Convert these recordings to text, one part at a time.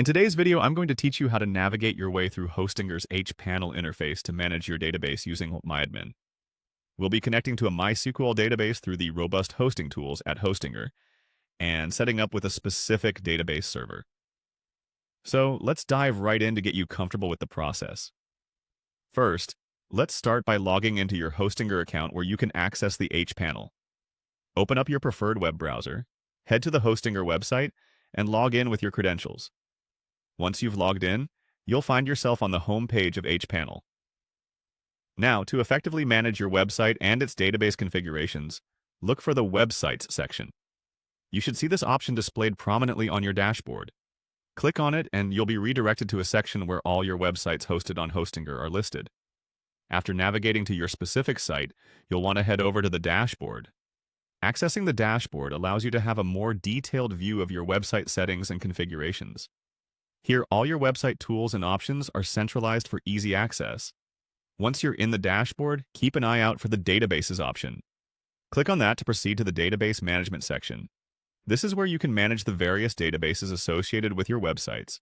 In today's video, I'm going to teach you how to navigate your way through Hostinger's H-panel interface to manage your database using MyAdmin. We'll be connecting to a MySQL database through the robust hosting tools at Hostinger and setting up with a specific database server. So let's dive right in to get you comfortable with the process. First, let's start by logging into your Hostinger account where you can access the H-panel. Open up your preferred web browser, head to the Hostinger website, and log in with your credentials. Once you've logged in, you'll find yourself on the home page of H-panel. Now, to effectively manage your website and its database configurations, look for the Websites section. You should see this option displayed prominently on your dashboard. Click on it and you'll be redirected to a section where all your websites hosted on Hostinger are listed. After navigating to your specific site, you'll want to head over to the dashboard. Accessing the dashboard allows you to have a more detailed view of your website settings and configurations. Here, all your website tools and options are centralized for easy access. Once you're in the dashboard, keep an eye out for the Databases option. Click on that to proceed to the Database Management section. This is where you can manage the various databases associated with your websites.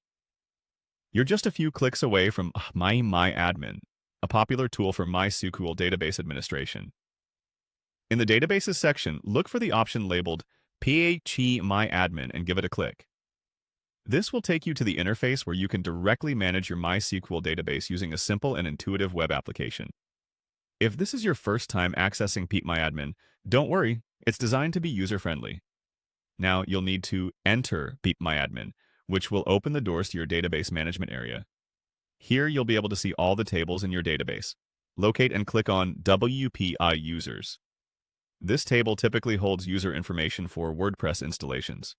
You're just a few clicks away from MyAdmin, a popular tool for MySQL database administration. In the Databases section, look for the option labeled MyAdmin and give it a click. This will take you to the interface where you can directly manage your MySQL database using a simple and intuitive web application. If this is your first time accessing MyAdmin, don't worry, it's designed to be user-friendly. Now you'll need to enter MyAdmin, which will open the doors to your database management area. Here you'll be able to see all the tables in your database. Locate and click on WPI Users. This table typically holds user information for WordPress installations.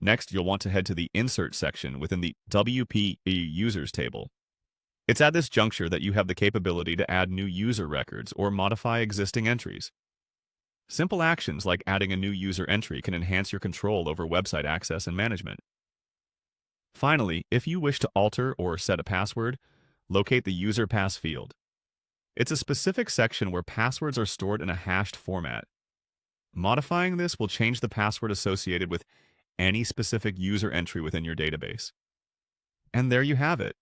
Next, you'll want to head to the Insert section within the WP Users table. It's at this juncture that you have the capability to add new user records or modify existing entries. Simple actions like adding a new user entry can enhance your control over website access and management. Finally, if you wish to alter or set a password, locate the User Pass field. It's a specific section where passwords are stored in a hashed format. Modifying this will change the password associated with any specific user entry within your database. And there you have it.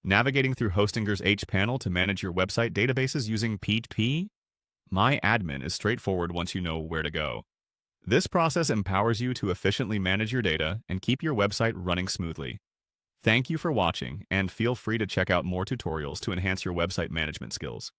Navigating through Hostinger's H-panel to manage your website databases using MyAdmin is straightforward once you know where to go. This process empowers you to efficiently manage your data and keep your website running smoothly. Thank you for watching, and feel free to check out more tutorials to enhance your website management skills.